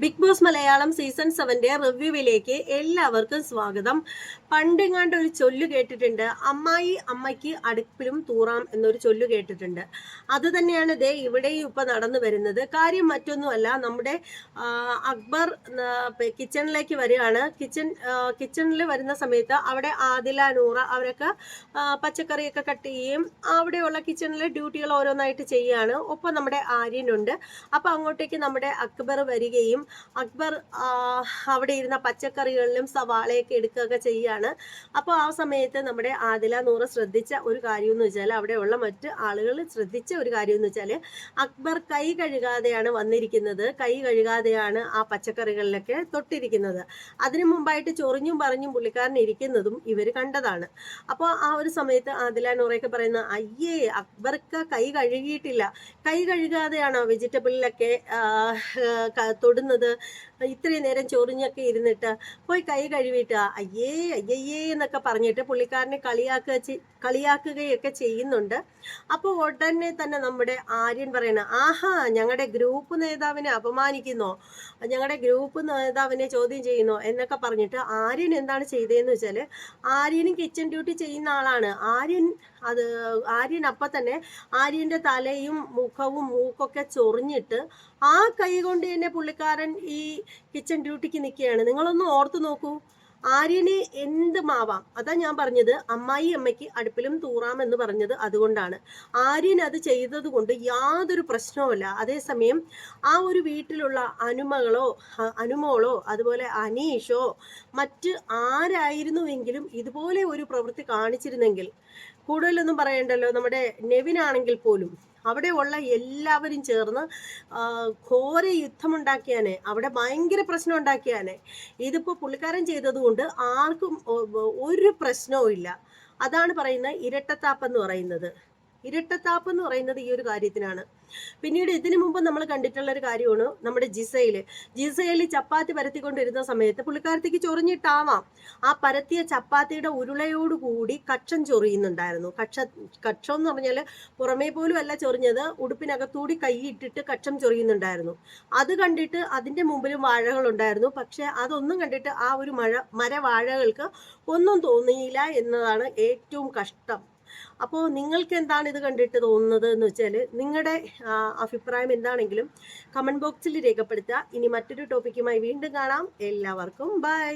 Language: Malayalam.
ബിഗ് ബോസ് മലയാളം സീസൺ 7ന്റെ റിവ്യൂവിലേക്ക് എല്ലാവർക്കും സ്വാഗതം. പണ്ടെങ്ങാണ്ട് ഒരു ചൊല്ലു കേട്ടിട്ടുണ്ട്, അമ്മായി അമ്മയ്ക്ക് അടുപ്പിലും തൂറാം എന്നൊരു ചൊല്ലു കേട്ടിട്ടുണ്ട്. അത് തന്നെയാണ് ദേ ഇവിടെയും ഇപ്പൊ നടന്നു വരുന്നത്. കാര്യം മറ്റൊന്നുമല്ല, നമ്മുടെ അക്ബർ കിച്ചണിലേക്ക് വരികയാണ്. കിച്ചണിൽ വരുന്ന സമയത്ത് അവിടെ ആദില, നൂറ അവരൊക്കെ പച്ചക്കറിയൊക്കെ കട്ട് ചെയ്യുകയും അവിടെയുള്ള കിച്ചണിലെ ഡ്യൂട്ടികൾ ഓരോന്നായിട്ട് ചെയ്യുകയാണ്. ഒപ്പം നമ്മുടെ ആര്യനുണ്ട്. അപ്പൊ അങ്ങോട്ടേക്ക് നമ്മുടെ അക്ബർ വരികയും അക്ബർ അവിടെ ഇരുന്ന പച്ചക്കറികളിലും സവാളയൊക്കെ എടുക്കുകയൊക്കെ ചെയ്യാണ്. അപ്പോൾ ആ സമയത്ത് നമ്മുടെ ആദില നൂറ് ശ്രദ്ധിച്ച ഒരു കാര്യം എന്ന് വെച്ചാൽ, അവിടെയുള്ള മറ്റ് ആളുകൾ ശ്രദ്ധിച്ച ഒരു കാര്യം എന്ന് വെച്ചാൽ, അക്ബർ കൈ കഴുകാതെയാണ് വന്നിരിക്കുന്നത്. കൈ കഴുകാതെയാണ് ആ പച്ചക്കറികളിലൊക്കെ തൊട്ടിരിക്കുന്നത്. അതിനു മുമ്പായിട്ട് ചൊറിഞ്ഞും പറഞ്ഞും പുള്ളിക്കാരൻ ഇരിക്കുന്നതും ഇവർ കണ്ടതാണ്. അപ്പോൾ ആ ഒരു സമയത്ത് ആദില നൂറയൊക്കെ പറയുന്ന, അയ്യേ അക്ബർക്ക് കൈ കഴുകിയിട്ടില്ല, കൈ കഴുകാതെയാണോ വെജിറ്റബിളിലൊക്കെ തൊടുന്നത്, ഇത്രയും നേരം ചൊറിഞ്ഞൊക്കെ ഇരുന്നിട്ട് പോയി കൈ കഴുകിയിട്ട് അയ്യേ അയ്യയ്യേ എന്നൊക്കെ പറഞ്ഞിട്ട് പുള്ളിക്കാരനെ കളിയാക്കുകയൊക്കെ ചെയ്യുന്നുണ്ട്. അപ്പോൾ ഉടനെ തന്നെ നമ്മുടെ ആര്യൻ പറയണ, ആഹാ ഞങ്ങളുടെ ഗ്രൂപ്പ് നേതാവിനെ അപമാനിക്കുന്നോ, ഞങ്ങളുടെ ഗ്രൂപ്പ് നേതാവിനെ ചോദ്യം ചെയ്യുന്നോ എന്നൊക്കെ പറഞ്ഞിട്ട് ആര്യൻ എന്താണ് ചെയ്തതെന്ന് വെച്ചാൽ, ആര്യനും കിച്ചൺ ഡ്യൂട്ടി ചെയ്യുന്ന ആളാണ്. ആര്യൻ അപ്പം തന്നെ ആര്യൻ്റെ തലയും മുഖവും മൂക്കൊക്കെ ചൊറിഞ്ഞിട്ട് ആ കൈ കൊണ്ട് തന്നെ പുള്ളിക്കാരൻ ഈ കിച്ചൺ ഡ്യൂട്ടിക്ക് നിൽക്കുകയാണ്. നിങ്ങളൊന്ന് ഓർത്തു നോക്കൂ, ആര്യന് എന്തുമാവാം. അതാ ഞാൻ പറഞ്ഞത് അമ്മായി അമ്മയ്ക്ക് അടുപ്പിലും തൂറാം എന്ന് പറഞ്ഞത് അതുകൊണ്ടാണ്. ആര്യൻ അത് ചെയ്തത് കൊണ്ട് യാതൊരു പ്രശ്നവുമില്ല. അതേസമയം ആ ഒരു വീട്ടിലുള്ള അനുമോളോ അതുപോലെ അനീഷോ മറ്റ് ആരായിരുന്നുവെങ്കിലും ഇതുപോലെ ഒരു പ്രവൃത്തി കാണിച്ചിരുന്നെങ്കിൽ, കൂടുതലൊന്നും പറയണ്ടല്ലോ, നമ്മുടെ നെവിനാണെങ്കിൽ പോലും അവിടെയുള്ള എല്ലാവരും ചേർന്ന് ഘോര യുദ്ധമുണ്ടാക്കിയാനെ, അവിടെ ഭയങ്കര പ്രശ്നം ഉണ്ടാക്കിയാനെ. ഇതിപ്പോൾ പുള്ളിക്കാരൻ ചെയ്തതുകൊണ്ട് ആർക്കും ഒരു പ്രശ്നവും ഇല്ല. അതാണ് പറയുന്നത് ഇരട്ടത്താപ്പ് എന്ന് പറയുന്നത്. ഇരട്ടത്താപ്പ് എന്ന് പറയുന്നത് ഈ ഒരു കാര്യത്തിനാണ്. പിന്നീട് ഇതിനു മുമ്പ് നമ്മൾ കണ്ടിട്ടുള്ള ഒരു കാര്യമാണ് നമ്മുടെ ജിസയിൽ ചപ്പാത്തി പരത്തിക്കൊണ്ടിരുന്ന സമയത്ത് പുള്ളിക്കാരത്തേക്ക് ചൊറിഞ്ഞിട്ടാവാം ആ പരത്തിയ ചപ്പാത്തിയുടെ ഉരുളയോടുകൂടി കക്ഷം ചൊറിയുന്നുണ്ടായിരുന്നു. കക്ഷം എന്ന് പറഞ്ഞാൽ പുറമേ പോലും അല്ല ചൊറിഞ്ഞത്, ഉടുപ്പിനകത്തൂടി കൈയിട്ടിട്ട് കക്ഷം ചൊറിയുന്നുണ്ടായിരുന്നു. അത് കണ്ടിട്ട് അതിന്റെ മുമ്പിലും വാഴകൾ ഉണ്ടായിരുന്നു. പക്ഷെ അതൊന്നും കണ്ടിട്ട് ആ ഒരു മരവാഴകൾക്ക് ഒന്നും തോന്നിയില്ല എന്നതാണ് ഏറ്റവും കഷ്ടം. അപ്പോൾ നിങ്ങൾക്ക് എന്താണ് ഇത് കണ്ടിട്ട് തോന്നുന്നത് എന്ന് വെച്ചാൽ, നിങ്ങളുടെ അഭിപ്രായം എന്താണെങ്കിലും കമന്റ് ബോക്സിൽ രേഖപ്പെടുത്തുക. ഇനി മറ്റൊരു ടോപ്പിക്കുമായി വീണ്ടും കാണാം. എല്ലാവർക്കും ബൈ.